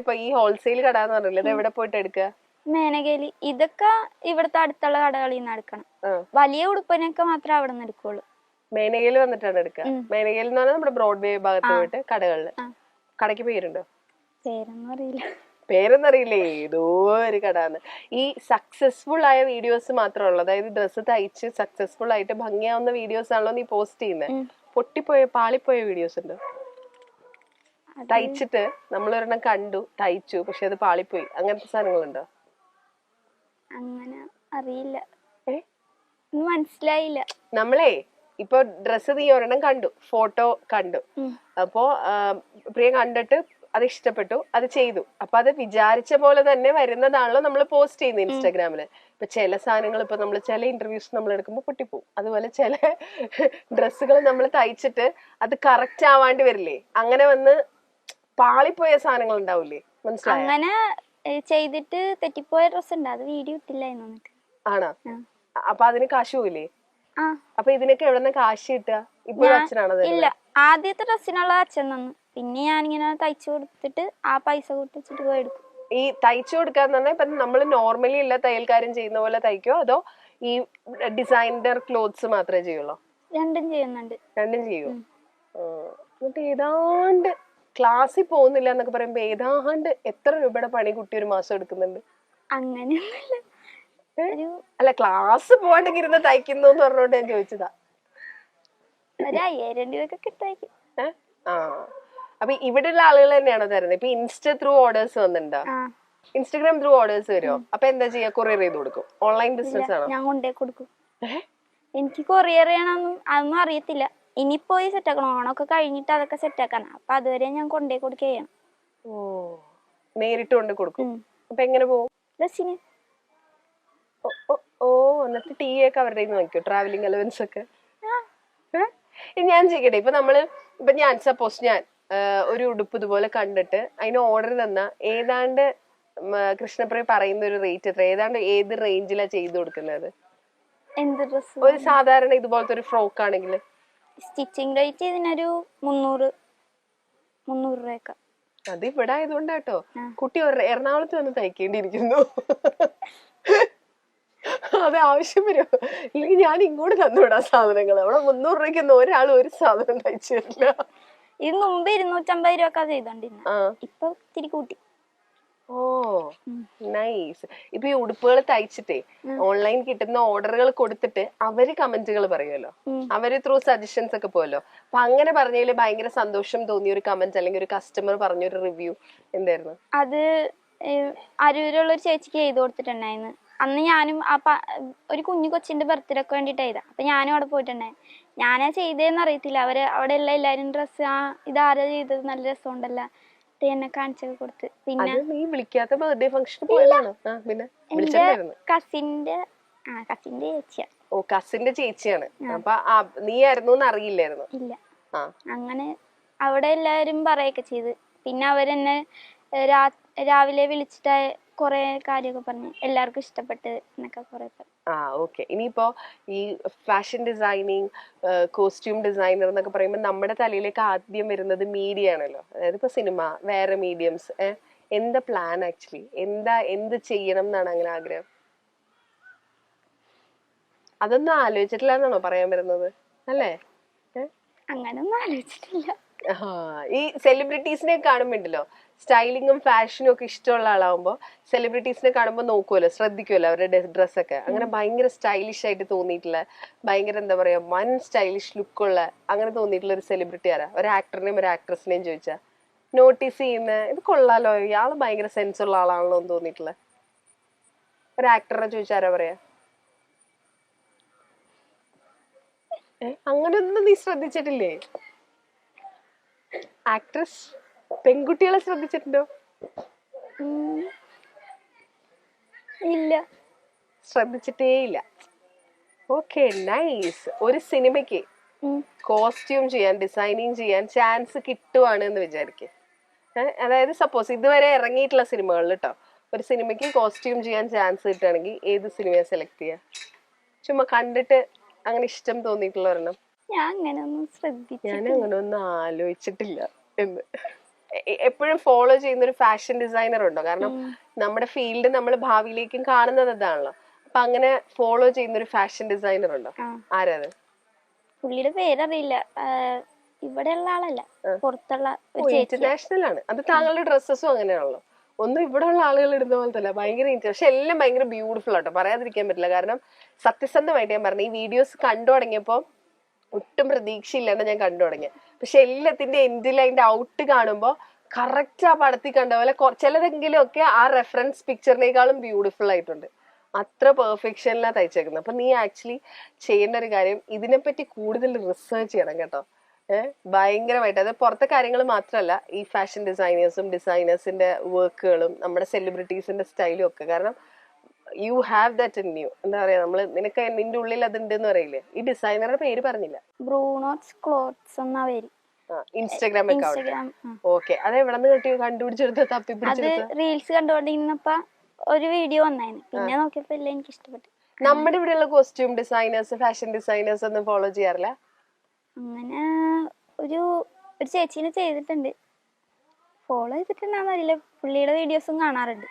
ഇപ്പൊ ഈ ഹോൾസെയിൽ കട എന്ന് പറഞ്ഞില്ലേ, ഇത് എവിടെ പോയിട്ട് എടുക്കുക? മേനകേലി. ഇതൊക്കെ ഇവിടുത്തെ അടുത്തുള്ള കടകളിൽ നിന്ന് എടുക്കണം. വലിയ ഉടുപ്പിനൊക്കെ മാത്രമേ അവിടെ നിന്ന് എടുക്കുള്ളൂ. മേനകയിൽ വന്നിട്ടാണ് എടുക്കുക. മേനകയിൽ എന്ന് പറഞ്ഞാൽ നമ്മുടെ ബ്രോഡ്വേ ഭാഗത്ത് പോയിട്ട് കടകളില്. കടയ്ക്ക് പേരുണ്ടോ? പേരൊന്നും അറിയില്ല. പേരൊന്നറിയില്ലേ? ഏതോ ഒരു കടാന്ന്. ഈ സക്സസ്ഫുൾ ആയ വീഡിയോസ് മാത്രമേ, അതായത് ഡ്രസ്സ് തയ്ച്ച് സക്സസ്ഫുൾ ആയിട്ട് ഭംഗിയാവുന്ന വീഡിയോസ് ആണല്ലോ നീ പോസ്റ്റ് ചെയ്യുന്നത്? പൊട്ടിപ്പോയ പാളിപ്പോയ വീഡിയോസ് ഉണ്ടോ? തയ്ച്ചിട്ട് നമ്മളൊരെണ്ണം കണ്ടു, തയ്ച്ചു, പക്ഷെ അത് പാളിപ്പോയി, അങ്ങനത്തെ സാധനങ്ങളുണ്ടോ? അങ്ങനെ അറിയില്ല, മനസ്സിലായില്ല. നമ്മളെ ഇപ്പൊ ഡ്രസ്സ് നീ ഒരെണ്ണം കണ്ടു, ഫോട്ടോ കണ്ടു, അപ്പോ പ്രിയ കണ്ടിട്ട് അത് ഇഷ്ടപ്പെട്ടു, അത് ചെയ്തു, അപ്പൊ അത് വിചാരിച്ച പോലെ തന്നെ വരുന്നതാണല്ലോ നമ്മൾ പോസ്റ്റ് ചെയ്യുന്നത് ഇൻസ്റ്റാഗ്രാമില്. ഇപ്പൊ ചില സാധനങ്ങൾ ഇപ്പൊ നമ്മൾ ചില ഇന്റർവ്യൂസ് നമ്മൾ എടുക്കുമ്പോൾ പൊട്ടിപ്പോവും. അതുപോലെ ചില ഡ്രസ്സുകൾ നമ്മൾ തയ്ച്ചിട്ട് അത് കറക്റ്റ് ആവാണ്ട് വരില്ലേ, അങ്ങനെ വന്ന് പാളിപ്പോയ സാധനങ്ങൾ ഉണ്ടാവില്ലേ? മനസ്സിലായോ? അങ്ങനെ ചെയ്തിട്ട് തെറ്റിപ്പോയ ഡ്രസ് ഉണ്ട്, അത് വീഡിയോ ഇട്ടില്ല. ആണോ? അപ്പൊ അതിന് കാശ് പോയില്ലേ? അപ്പൊ ഇതിനൊക്കെ എവിടെ കാശ് കിട്ടുക? ഇപ്പൊ അച്ഛനാണത്? ഇല്ല, ആദ്യത്തെ ഡ്രസ്സിനുള്ള അച്ഛൻ തന്നു, പിന്നെ ഞാനിങ്ങനെ തയ്ച്ചു കൊടുത്തിട്ട് ആ പൈസ കൂട്ടിച്ചിട്ട് പോയി എടുക്കും. ഈ തയ്ച്ചു കൊടുക്കാന്ന് പറഞ്ഞാൽ ഇപ്പൊ നമ്മള് നോർമലി എല്ലാ തയ്യൽക്കാരും ചെയ്യുന്ന പോലെ തയ്ക്കോ, അതോ ഈ ഡിസൈനർ ക്ലോത്ത്സ് മാത്രമേ ചെയ്യുള്ളൂ? രണ്ടും ചെയ്യുന്നുണ്ട്. രണ്ടും ചെയ്യൂ. എന്നിട്ട് ഏതാണ്ട് ക്ലാസ്സിൽ പോകുന്നില്ല എന്നൊക്കെ പറയുമ്പോ ഏതാണ്ട് എത്ര രൂപയുടെ പണി കുട്ടി ഒരു മാസം എടുക്കുന്നുണ്ട്? അങ്ങനെയൊന്നുമില്ല. അല്ല, ക്ലാസ് പോവാണ്ടെങ്കിൽ ഇരുന്ന് തയ്ക്കുന്നു എന്ന് പറഞ്ഞോണ്ട് ഞാൻ ചോദിച്ചതാ. 5000 രൂപയൊക്കെ കിട്ടായിരിക്കും. അപ്പൊ ഇവിടെയുള്ള ആളുകൾ തന്നെയാണോ തരുന്നത്? ഇപ്പൊ ഇൻസ്റ്റ ത്രൂ ഓർഡേഴ്സ് വന്നിട്ടുണ്ടോ? ഇൻസ്റ്റഗ്രാം ത്രൂ ഓർഡേഴ്സ് വരുമോ? അപ്പൊ എന്താ ചെയ്യാ? കൊറിയർ ചെയ്ത് കൊടുക്കും? ഓൺലൈൻ ബിസിനസ് ആണോ? ഞാൻ കൊണ്ടേ കൊടുക്കും. എനിക്ക് കൊറിയർ ചെയ്യണമെന്നും അതൊന്നും അറിയത്തില്ല. ഇനി പോയി സെറ്റ് ആക്കണം. ഓണൊക്കെ കഴിഞ്ഞിട്ട് അതൊക്കെ സെറ്റ് ആക്കണം. അപ്പൊ അതുവരെ ഞാൻ കൊണ്ടേ കൊടുക്കുകയാണ്. നേരിട്ട് കൊണ്ട് കൊടുക്കും. അപ്പൊ എങ്ങനെ പോകും? ബസ്സിന്. എന്നിട്ട് ടീ ഒക്കെ അവരുടെ നോക്കിയോ? ട്രാവലിംഗ് അലവൻസ് ഒക്കെ ഞാൻ ചെയ്യട്ടെ? ഇപ്പൊ ഞാൻ സപ്പോസ് ഞാൻ ഒരു ഉടുപ്പ് ഇതുപോലെ കണ്ടിട്ട് അതിന് ഓർഡർ തന്ന ഏതാണ്ട് കൃഷ്ണപ്രിയ പറയുന്ന ഒരു റേറ്റ് എത്ര? ഏതാണ്ട് ഏത് റേഞ്ചിലാ ചെയ്തു കൊടുക്കുന്നത്? എന്ത് ഡ്രസ്? ഒരു സാധാരണ ഇതുപോലത്തെ ഒരു ഫ്രോക്ക് ആണെങ്കിൽ സ്റ്റിച്ചിങ് റേറ്റ് ഇതിനൊരു 300 രൂപയൊക്കെ. അത് ഇവിടെ ആയതുകൊണ്ടാട്ടോ. കുട്ടി എറണാകുളത്ത് വന്ന് തയ്ക്കേണ്ടിയിരിക്കുന്നു. അത് ആവശ്യം വരും. ഇല്ലെങ്കിൽ ഞാൻ ഇങ്ങോട്ട് തന്നുവിടാ സാധനങ്ങൾ. അവിടെ 300 രൂപയ്ക്കൊന്നും ഒരാൾ ഒരു സാധനം തയ്ച്ചു തരില്ല. ഇത് മുമ്പ് 250 രൂപ ചെയ്തോണ്ടിരുന്ന, ഇപ്പൊ തിരി കൂട്ടി. നൈസ്. ഇപ്പൊ ഈ ഉടുപ്പുകൾ തയ്ച്ചിട്ടേ ഓൺലൈൻ കിട്ടുന്ന ഓർഡറുകൾ കൊടുത്തിട്ട് അവര് കമന്റുകൾ പറയുമല്ലോ, അവര് ത്രൂ സജഷൻസ് ഒക്കെ പോയല്ലോ. അപ്പൊ അങ്ങനെ പറഞ്ഞതില് ഭയങ്കര സന്തോഷം തോന്നിയ ഒരു കമന്റ് അല്ലെങ്കിൽ ഒരു കസ്റ്റമർ പറഞ്ഞൊരു റിവ്യൂ എന്തായിരുന്നു? അത് അരൂരുള്ള ഒരു ചേച്ചിക്ക് ചെയ്ത് കൊടുത്തിട്ടുണ്ടായിരുന്നു. അന്ന് ഞാനും ഒരു കുഞ്ഞു കൊച്ചിന്റെ ബർത്ത്ഡേ ഒക്കെ വേണ്ടിട്ട് ചെയ്താ. അപ്പൊ ഞാനും അവിടെ പോയിട്ടുണ്ടായിരുന്നു. ഞാനാ ചെയ്തതെന്ന് അറിയത്തില്ല. അവിടെ എല്ലാരും ഡ്രസ്സ് ഇതാരാ ചെയ്തത്, നല്ല രസമുണ്ടല്ല, എന്നെ കാണിച്ചൊക്കെ കൊടുത്ത്. പിന്നെ നീ വിളിക്കാത്ത ബർത്ത്ഡേ ഫംഗ്ഷൻ പോയതാണോ? പിന്നെ കസിന്റെ ചേച്ചിയാ. ഓ, കസിന്റെ ചേച്ചിയാണ്. അപ്പൊ നീ ആയിരുന്നു അറിയില്ലായിരുന്നു? ഇല്ല. അങ്ങനെ അവിടെ എല്ലാരും പറയൊക്കെ ചെയ്ത്. പിന്നെ അവരെന്നെ രാവിലെ വിളിച്ചിട്ട് കൊറേ കാര്യമൊക്കെ പറഞ്ഞു, എല്ലാവർക്കും ഇഷ്ടപ്പെട്ട് എന്നൊക്കെ കൊറേ പറഞ്ഞു. ഓക്കെ. ഇനിയിപ്പോ ഈ ഫാഷൻ ഡിസൈനിങ്, കോസ്റ്റ്യൂം ഡിസൈനർ എന്നൊക്കെ പറയുമ്പോൾ നമ്മുടെ തലയിലേക്ക് ആദ്യം വരുന്നത് മീഡിയ ആണല്ലോ. അതായത് ഇപ്പൊ സിനിമ, വേറെ മീഡിയംസ്. എന്താ പ്ലാൻ ആക്ച്വലി? എന്ത് ചെയ്യണം എന്നാണ് അങ്ങനെ ആഗ്രഹം? അതൊന്നും ആലോചിച്ചിട്ടില്ല എന്നാണോ പറയാൻ വരുന്നത്? അല്ലേ? അങ്ങനൊന്നും ആലോചിച്ചിട്ടില്ല. ഈ സെലിബ്രിറ്റീസിനെ കാണുമ്പോണ്ടല്ലോ, സ്റ്റൈലിങ്ങും ഫാഷനും ഒക്കെ ഇഷ്ടമുള്ള ആളാവുമ്പോ സെലിബ്രിറ്റീസിനെ കാണുമ്പോൾ നോക്കുമല്ലോ, ശ്രദ്ധിക്കുമല്ലോ അവരുടെ ഡ്രസ്സൊക്കെ. അങ്ങനെ ഭയങ്കര സ്റ്റൈലിഷ് ആയിട്ട് തോന്നിയിട്ടുള്ള, ഭയങ്കര എന്താ പറയാ, വൺ സ്റ്റൈലിഷ് ലുക്കുള്ള അങ്ങനെ തോന്നിയിട്ടുള്ള ഒരു സെലിബ്രിറ്റി ആരാ? ഒരു ആക്ടറിനെയും ഒരു ആക്ട്രസിനെയും ചോദിച്ചാ നോട്ടീസ് ചെയ്യുന്ന, ഇത് കൊള്ളാലോ, ഇയാള് ഭയങ്കര സെൻസ് ഉള്ള ആളാണല്ലോ എന്ന് തോന്നിയിട്ടുള്ള ഒരു ആക്ടറിനെ ചോദിച്ചാരാ പറയാ? അങ്ങനെയൊന്നും നീ ശ്രദ്ധിച്ചിട്ടില്ലേ? ആക്ട്രസ് പെൺകുട്ടികളെ ശ്രദ്ധിച്ചിട്ടുണ്ടോ? ഇല്ല, ശ്രദ്ധിച്ചിട്ടേ ഇല്ല. Okay, nice. ഒരു സിനിമയ്ക്ക് കോസ്റ്റ്യൂം ചെയ്യാൻ, ഡിസൈനിങ് ചെയ്യാൻ ചാൻസ് കിട്ടുവാണ് എന്ന് വിചാരിക്കുക. അതായത് സപ്പോസ് ഇതുവരെ ഇറങ്ങിയിട്ടുള്ള സിനിമകളിൽ കേട്ടോ, ഒരു സിനിമയ്ക്ക് കോസ്റ്റ്യൂം ചെയ്യാൻ ചാൻസ് കിട്ടുകയാണെങ്കിൽ ഏത് സിനിമയെ സെലക്ട് ചെയ്യുക? ചുമ്മാ കണ്ടിട്ട് അങ്ങനെ ഇഷ്ടം തോന്നിയിട്ടുള്ള ഒരെണ്ണം. ഞാൻ അങ്ങനെ ഒന്നും ആലോചിച്ചിട്ടില്ല എന്ന്. എപ്പോഴും ഫോളോ ചെയ്യുന്ന ഒരു ഫാഷൻ ഡിസൈനർ ഉണ്ടോ? കാരണം നമ്മുടെ ഫീൽഡ് നമ്മൾ ഭാവിയിലേക്കും കാണുന്നത് അതാണല്ലോ. അപ്പൊ അങ്ങനെ ഫോളോ ചെയ്യുന്ന ഒരു ഫാഷൻ ഡിസൈനർ ഉണ്ടോ? ആരാത്? പുള്ളിയുടെ പേരറിയില്ല. ഇവിടെയുള്ള ആളല്ല, പുറത്തുള്ള ഒരു ചേച്ചി. ഇന്റർനാഷണൽ ആണ് അത്. താങ്കളുടെ ഡ്രസ്സസും അങ്ങനെയാണല്ലോ. ഒന്നും ഇവിടെ ഉള്ള ആളുകൾ ഇടുന്ന പോലത്തെ അല്ല, ഭയങ്കര പക്ഷെ എല്ലാം ഭയങ്കര ബ്യൂട്ടിഫുൾ ആട്ടോ, പറയാതിരിക്കാൻ പറ്റില്ല. കാരണം സത്യസന്ധമായിട്ട് ഞാൻ പറഞ്ഞു, ഈ വീഡിയോസ് കണ്ടു തുടങ്ങിയപ്പോ ഒട്ടും പ്രതീക്ഷയില്ലാണ്ട് ഞാൻ കണ്ടു തുടങ്ങി. പക്ഷെ എല്ലാത്തിന്റെ എൻഡിൽ അതിന്റെ ഔട്ട് കാണുമ്പോ കറക്റ്റ് ആ പടത്തിൽ കണ്ട പോലെ ചിലതെങ്കിലും ഒക്കെ ആ റെഫറൻസ് പിക്ചറിനേക്കാളും ബ്യൂട്ടിഫുൾ ആയിട്ടുണ്ട്. അത്ര പെർഫെക്ഷനിലാണ് തയ്ച്ചേക്കുന്നത്. അപ്പൊ നീ ആക്ച്വലി ചെയ്യേണ്ട ഒരു കാര്യം, ഇതിനെപ്പറ്റി കൂടുതൽ റിസർച്ച് ചെയ്യണം കേട്ടോ. ഭയങ്കരമായിട്ട്. അത് പുറത്തെ കാര്യങ്ങൾ മാത്രമല്ല, ഈ ഫാഷൻ ഡിസൈനേഴ്സിന്റെ വർക്കുകളും നമ്മുടെ സെലിബ്രിറ്റീസിന്റെ സ്റ്റൈലും ഒക്കെ. കാരണം you have that in you. എന്താ പറയാ, നിനക്ക് നിന്റെ ഉള്ളിൽ അതുണ്ട് എന്ന് പറയില്ലേ. ഈ ഡിസൈനറുടെ പേര് പറഞ്ഞില്ല. ബ്രൂണോസ് ക്ലോത്ത്സ് എന്നാ പേര്. Instagram account. ഓക്കെ. അത് എവിടെ നിന്ന് കണ്ടുപിടിച്ചെടുത്ത് തപ്പിപ്പിടിച്ചെടുത്ത്? റീൽസ് കണ്ടുകൊണ്ടിരുന്നപ്പോ ഒരു വീഡിയോ വന്നായിരുന്നു, പിന്നെ നോക്കിയപ്പോ എല്ലാം എനിക്ക് ഇഷ്ടപ്പെട്ടു. നമ്മുടെ ഇവിടെയുള്ള കോസ്റ്റ്യൂം ഡിസൈനേഴ്സ്, ഫാഷൻ ഡിസൈനേഴ്സ് ഒന്നും ഫോളോ ചെയ്യാറില്ല? അങ്ങനെ ഒരു ചേച്ചീനെ ചെയ്തിട്ടുണ്ട്, ഫോളോ ചെയ്തിട്ടുണ്ടാന്നറിയില്ല. പുള്ളിയുടെ വീഡിയോസും കാണാറുണ്ട്.